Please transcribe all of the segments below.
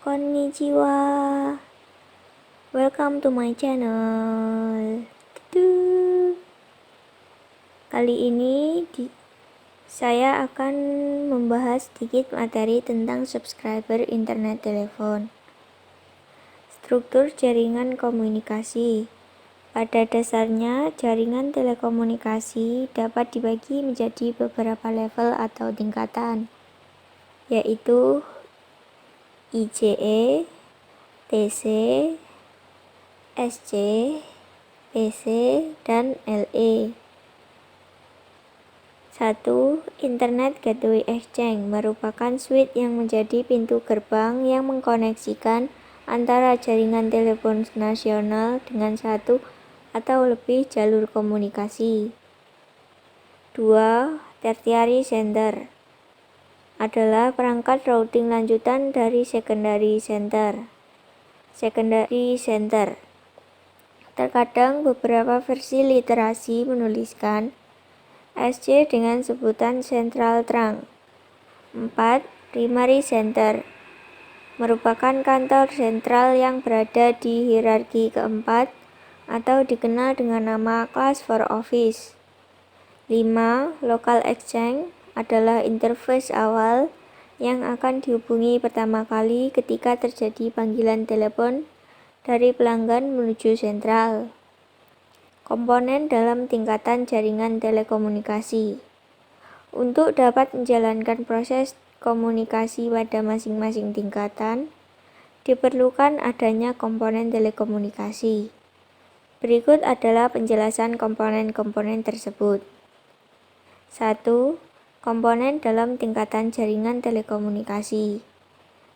Konnichiwa. Welcome to my channel. Tudu. Kali ini saya akan membahas sedikit materi tentang subscriber internet telepon. Struktur jaringan komunikasi. Pada dasarnya, jaringan telekomunikasi dapat dibagi menjadi beberapa level atau tingkatan, yaitu ICE, TC, SC, PC, dan LE. 1. Internet Gateway Exchange merupakan switch yang menjadi pintu gerbang yang mengkoneksikan antara jaringan telepon nasional dengan satu atau lebih jalur komunikasi. 2. Tertiary Center adalah perangkat routing lanjutan dari secondary center. Terkadang beberapa versi literasi menuliskan SC dengan sebutan Central Trunk. 4. Primary Center merupakan kantor sentral yang berada di hierarki keempat atau dikenal dengan nama Class 4 Office. 5. Local Exchange adalah interface awal yang akan dihubungi pertama kali ketika terjadi panggilan telepon dari pelanggan menuju sentral. Komponen dalam tingkatan jaringan telekomunikasi. Untuk dapat menjalankan proses komunikasi pada masing-masing tingkatan, diperlukan adanya komponen telekomunikasi. Berikut adalah penjelasan komponen-komponen tersebut. 1. Komponen dalam tingkatan jaringan telekomunikasi.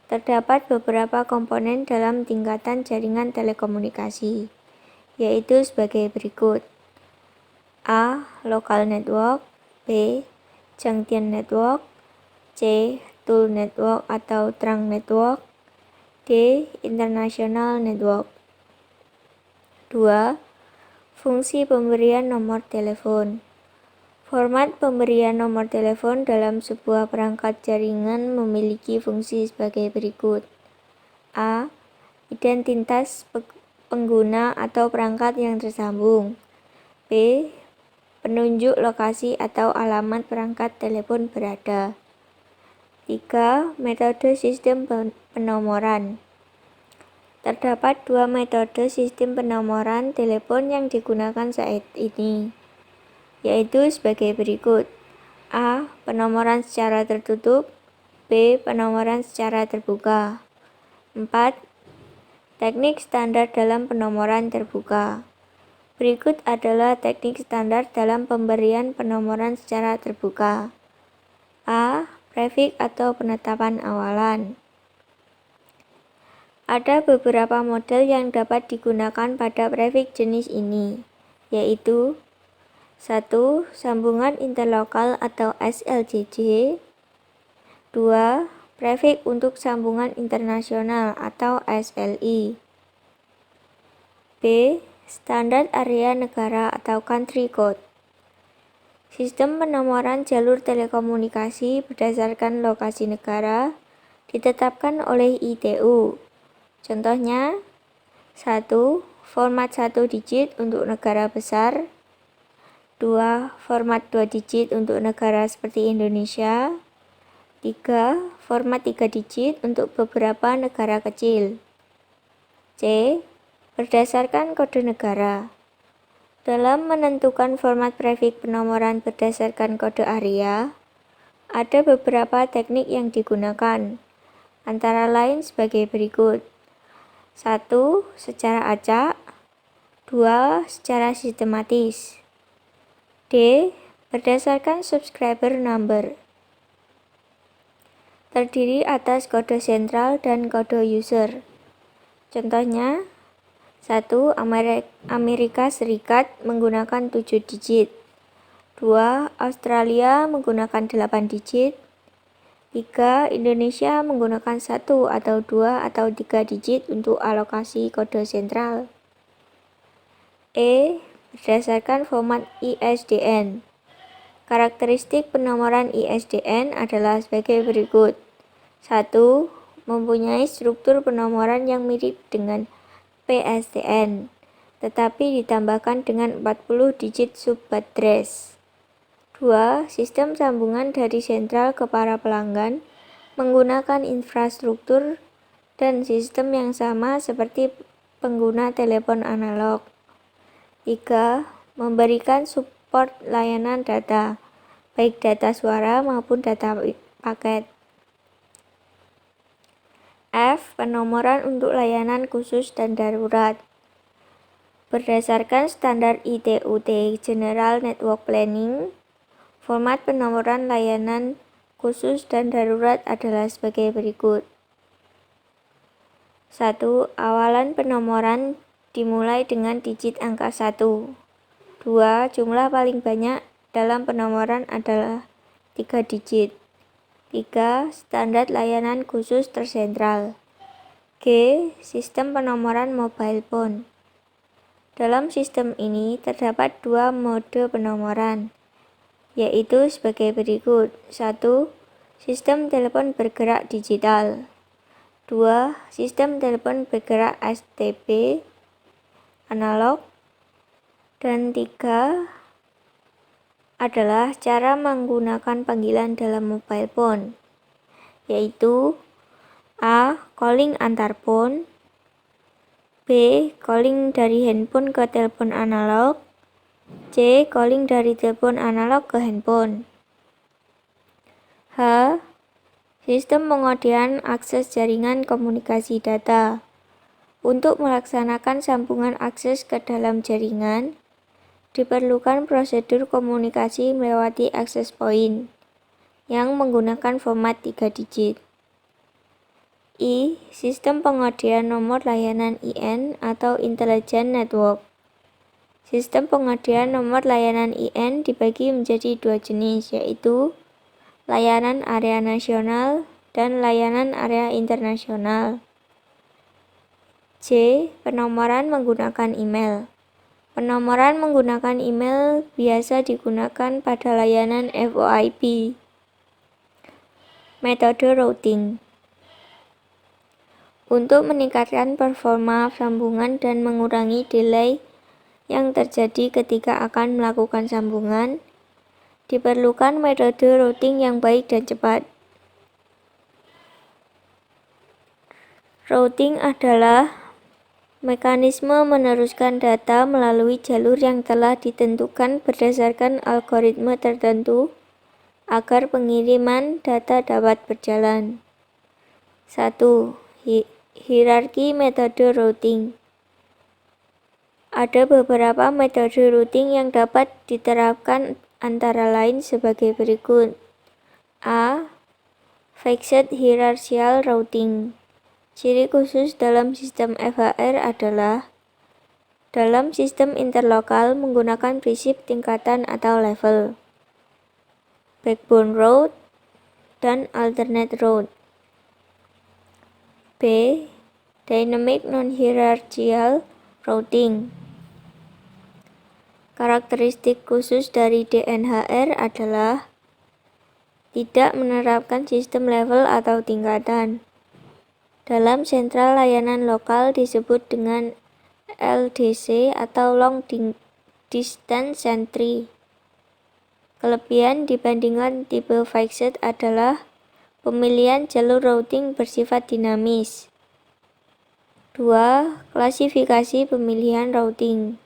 Terdapat beberapa komponen dalam tingkatan jaringan telekomunikasi, yaitu sebagai berikut. A. Local Network. B. Junction Network. C. Tool Network atau Trunk Network. D. International Network. 2. Fungsi pemberian nomor telepon. Format pemberian nomor telepon dalam sebuah perangkat jaringan memiliki fungsi sebagai berikut. A. Identitas pengguna atau perangkat yang tersambung. B. Penunjuk lokasi atau alamat perangkat telepon berada. 3. Metode sistem penomoran. Terdapat dua metode sistem penomoran telepon yang digunakan saat ini, yaitu sebagai berikut. A. Penomoran secara tertutup. B. Penomoran secara terbuka. 4. Teknik standar dalam penomoran terbuka. Berikut adalah teknik standar dalam pemberian penomoran secara terbuka. A. Prefix atau penetapan awalan. Ada beberapa model yang dapat digunakan pada prefix jenis ini, yaitu 1. Sambungan interlokal atau SLJJ. 2. Prefix untuk sambungan internasional atau SLI. B. Standar area negara atau country code. Sistem penomoran jalur telekomunikasi berdasarkan lokasi negara ditetapkan oleh ITU. Contohnya, 1. Format 1 digit untuk negara besar. 2. Format 2 digit untuk negara seperti Indonesia. 3. Format 3 digit untuk beberapa negara kecil. C. Berdasarkan kode negara. Dalam menentukan format prefix penomoran berdasarkan kode area, ada beberapa teknik yang digunakan, antara lain sebagai berikut. 1. Secara acak. 2. Secara sistematis. D. Berdasarkan subscriber number. Terdiri atas kode sentral dan kode user. Contohnya, 1. Amerika Serikat menggunakan 7 digit. 2. Australia menggunakan 8 digit. 3. Indonesia menggunakan 1 atau 2 atau 3 digit untuk alokasi kode sentral. E. Berdasarkan format ISDN. Karakteristik penomoran ISDN adalah sebagai berikut. 1. mempunyai struktur penomoran yang mirip dengan PSTN, tetapi ditambahkan dengan 40 digit sub-address. 2. Sistem sambungan dari sentral ke para pelanggan menggunakan infrastruktur dan sistem yang sama seperti pengguna telepon analog. 3. Memberikan support layanan data, baik data suara maupun data paket. F. Penomoran untuk layanan khusus dan darurat. Berdasarkan standar ITUT General Network Planning, format penomoran layanan khusus dan darurat adalah sebagai berikut. 1. Awalan penomoran dimulai dengan digit angka 1. 2. Jumlah paling banyak dalam penomoran adalah 3 digit. 3. Standar layanan khusus tersentral. G. Sistem penomoran mobile phone. Dalam sistem ini terdapat 2 mode penomoran, yaitu sebagai berikut. 1. Sistem telepon bergerak digital. 2. Sistem telepon bergerak STP analog. Dan 3 adalah cara menggunakan panggilan dalam mobile phone, yaitu A. Calling antar phone, B. Calling dari handphone ke telepon analog, C. Calling dari telepon analog ke handphone. H. Sistem pengodean akses jaringan komunikasi data. Untuk melaksanakan sambungan akses ke dalam jaringan, diperlukan prosedur komunikasi melewati access point yang menggunakan format 3 digit. I. Sistem pengodean nomor layanan IN atau Intelligent Network. Sistem pengodean nomor layanan IN dibagi menjadi 2 jenis, yaitu layanan area nasional dan layanan area internasional. C. Penomoran menggunakan email. Penomoran menggunakan email biasa digunakan pada layanan VoIP. Metode routing. Untuk meningkatkan performa sambungan dan mengurangi delay yang terjadi ketika akan melakukan sambungan, diperlukan metode routing yang baik dan cepat. Routing adalah mekanisme meneruskan data melalui jalur yang telah ditentukan berdasarkan algoritma tertentu agar pengiriman data dapat berjalan. 1. Hierarki metode routing. Ada beberapa metode routing yang dapat diterapkan antara lain sebagai berikut. A. Fixed Hierarchical Routing. Ciri khusus dalam sistem FHR adalah dalam sistem interlokal menggunakan prinsip tingkatan atau level, backbone route, dan alternate route. B. Dynamic Non-Hierarchical Routing. Karakteristik khusus dari DNHR adalah tidak menerapkan sistem level atau tingkatan. Dalam sentral layanan lokal disebut dengan LDC atau Long Distance Entry. Kelebihan dibandingkan tipe fixed adalah pemilihan jalur routing bersifat dinamis. 2. Klasifikasi pemilihan routing.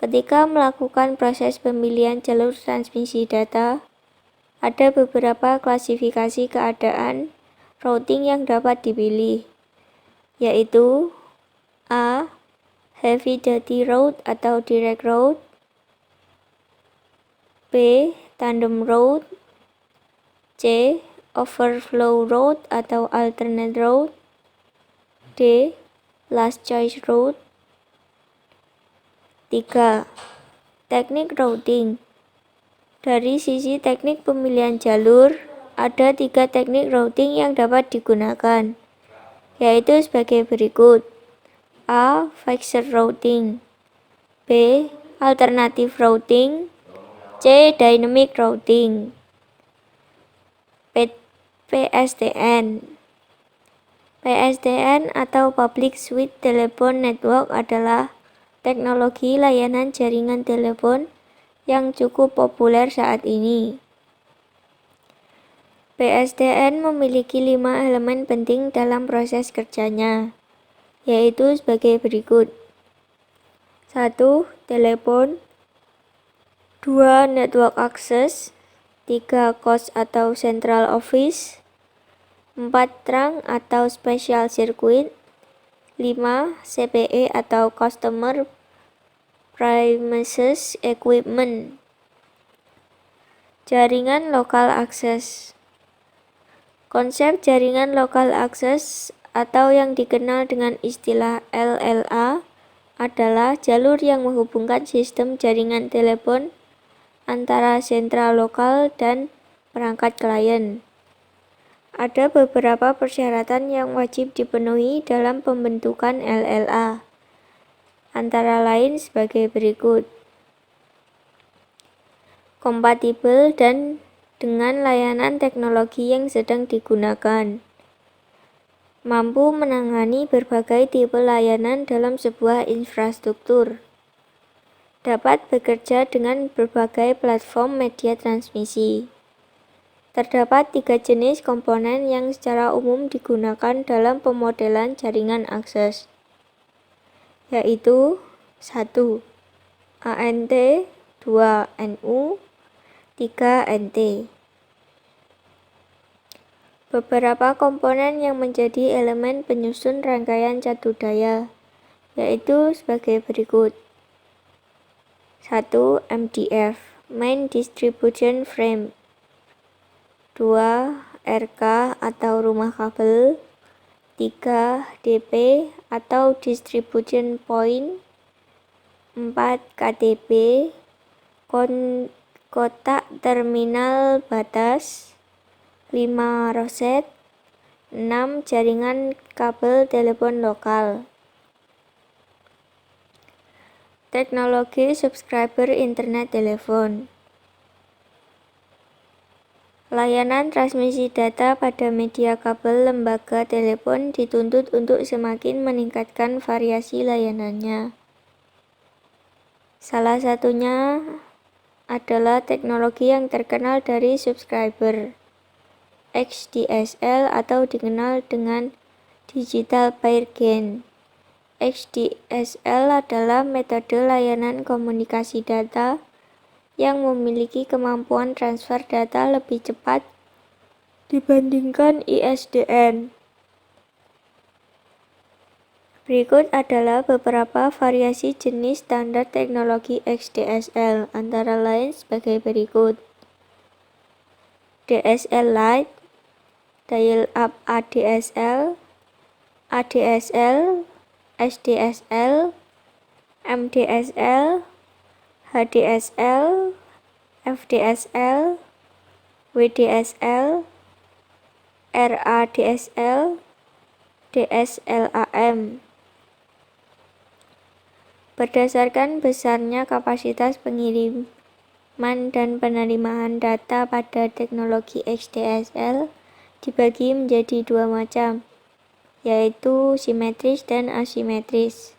Ketika melakukan proses pemilihan jalur transmisi data, ada beberapa klasifikasi keadaan routing yang dapat dipilih, yaitu A. Heavy Duty Route atau Direct Route, B. Tandem Route, C. Overflow Route atau Alternate Route, D. Last Choice Route. 3. Teknik routing. Dari sisi teknik pemilihan jalur, ada 3 teknik routing yang dapat digunakan, yaitu sebagai berikut. A. Fixed Routing, B. Alternative Routing, C. Dynamic Routing. PSTN. PSTN atau Public Switch Telephone Network adalah teknologi layanan jaringan telepon yang cukup populer saat ini. PSTN memiliki 5 elemen penting dalam proses kerjanya, yaitu sebagai berikut. 1. Telepon. 2. Network access. 3. COS atau Central Office. 4. Trunk atau Special Circuit. 5. CPE atau Customer Premises Equipment. Jaringan Local Access. Konsep jaringan local access atau yang dikenal dengan istilah LLA adalah jalur yang menghubungkan sistem jaringan telepon antara sentral lokal dan perangkat klien. Ada beberapa persyaratan yang wajib dipenuhi dalam pembentukan LLA, antara lain sebagai berikut. Kompatibel dan dengan layanan teknologi yang sedang digunakan. Mampu menangani berbagai tipe layanan dalam sebuah infrastruktur. Dapat bekerja dengan berbagai platform media transmisi. Terdapat 3 jenis komponen yang secara umum digunakan dalam pemodelan jaringan akses, yaitu 1. ANT, 2. NU, 3. NT. Beberapa komponen yang menjadi elemen penyusun rangkaian catu daya, yaitu sebagai berikut. 1. MDF, Main Distribution Frame. 2. RK atau rumah kabel. 3. DP atau Distribution Point. 4. KTP, kotak terminal batas. 5. Roset. 6. Jaringan kabel telepon lokal. Teknologi subscriber internet telepon. Layanan transmisi data pada media kabel lembaga telepon dituntut untuk semakin meningkatkan variasi layanannya. Salah satunya adalah teknologi yang terkenal dari subscriber, XDSL atau dikenal dengan Digital Pair Gain. XDSL adalah metode layanan komunikasi data yang memiliki kemampuan transfer data lebih cepat dibandingkan ISDN. Berikut adalah beberapa variasi jenis standar teknologi XDSL, antara lain sebagai berikut. DSL Lite, Dial-up ADSL, ADSL, SDSL, MDSL, HDSL, FDSL, WDSL, RADSL, DSLAM. Berdasarkan besarnya kapasitas pengiriman dan penerimaan data pada teknologi XDSL dibagi menjadi 2 macam, yaitu simetris dan asimetris.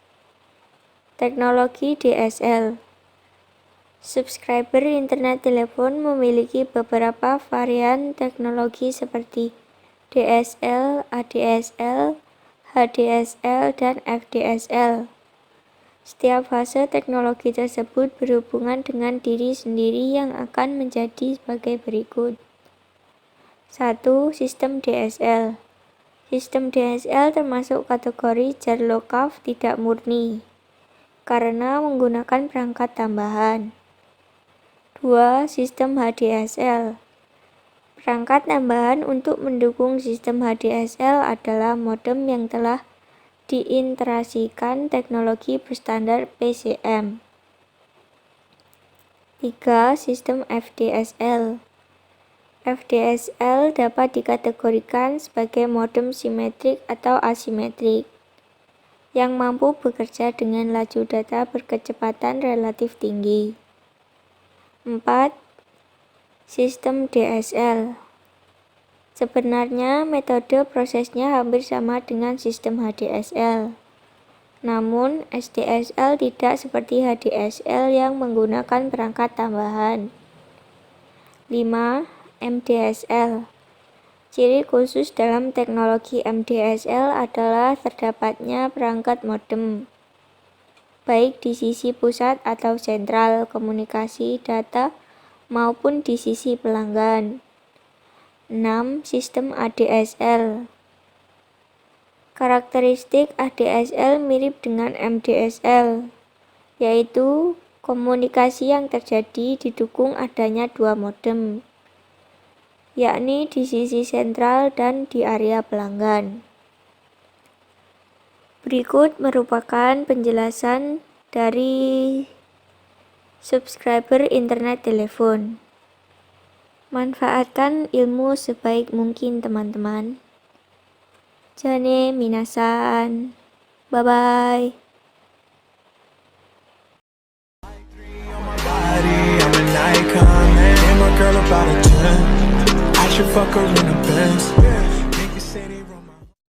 Teknologi DSL. Subscriber internet telepon memiliki beberapa varian teknologi seperti DSL, ADSL, HDSL, dan FDSL. Setiap fase teknologi tersebut berhubungan dengan diri sendiri yang akan menjadi sebagai berikut. 1. Sistem DSL. Sistem DSL termasuk kategori jar lokaf tidak murni, karena menggunakan perangkat tambahan. 2. Sistem HDSL. Perangkat tambahan untuk mendukung sistem HDSL adalah modem yang telah diintegrasikan teknologi berstandar PCM. 3. Sistem FDSL. FDSL dapat dikategorikan sebagai modem simetrik atau asimetrik yang mampu bekerja dengan laju data berkecepatan relatif tinggi. 4. Sistem DSL. Sebenarnya metode prosesnya hampir sama dengan sistem HDSL. Namun, SDSL tidak seperti HDSL yang menggunakan perangkat tambahan. 5. MDSL. Ciri khusus dalam teknologi MDSL adalah terdapatnya perangkat modem, baik di sisi pusat atau sentral komunikasi data maupun di sisi pelanggan. 6. Sistem ADSL. Karakteristik ADSL mirip dengan MDSL, yaitu komunikasi yang terjadi didukung adanya dua modem, yakni di sisi sentral dan di area pelanggan. Berikut merupakan penjelasan dari subscriber internet telepon. Manfaatkan ilmu sebaik mungkin teman-teman. Jane minasan. Bye-bye. I'm an icon, man. And my girl about a 10. I should fuck her in a Benz.